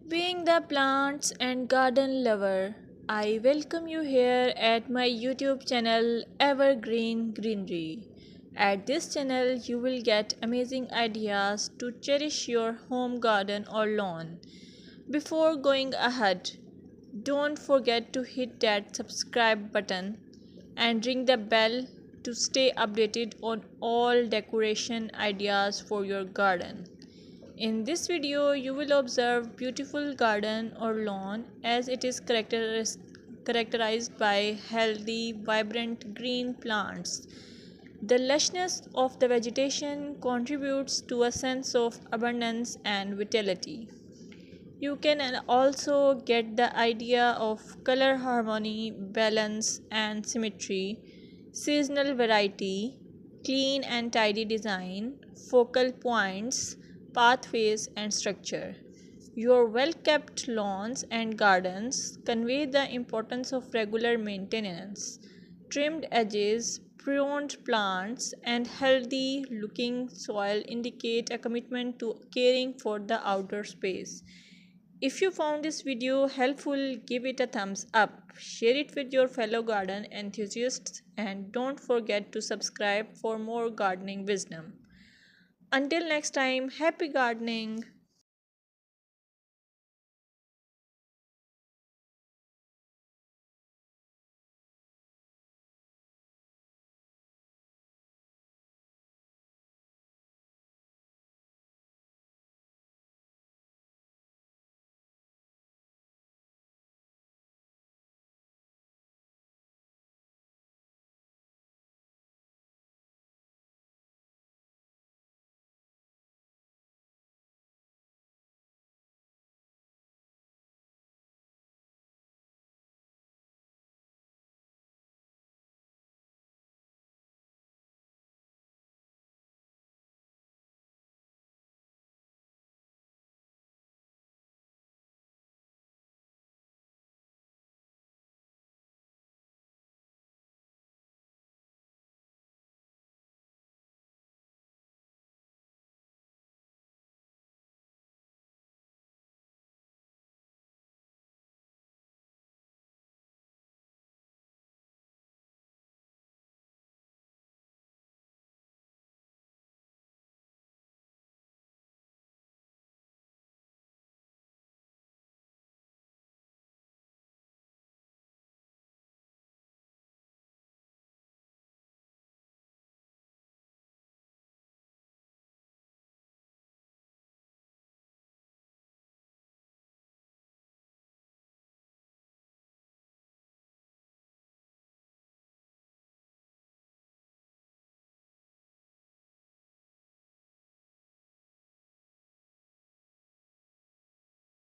Being the plants and garden lover, I welcome you here at my YouTube channel Evergreen Greenery. At this channel, you will get amazing ideas to cherish your home garden or lawn. Before going ahead, don't forget to hit that subscribe button and ring the bell to stay updated on all decoration ideas for your garden. In this video, you will observe beautiful garden or lawn as it is characterized by healthy, vibrant green plants. The lushness of the vegetation contributes to a sense of abundance and vitality. You can also get the idea of color harmony, balance, and symmetry, seasonal variety, clean and tidy design, focal points, pathways, and structure. Your well kept lawns and gardens convey the importance of regular maintenance. Trimmed edges, pruned plants, and healthy looking soil indicate a commitment to caring for the outdoor space. If you found this video helpful, give it a thumbs up, share it with your fellow garden enthusiasts, and don't forget to subscribe for more gardening wisdom. Until next time, happy gardening!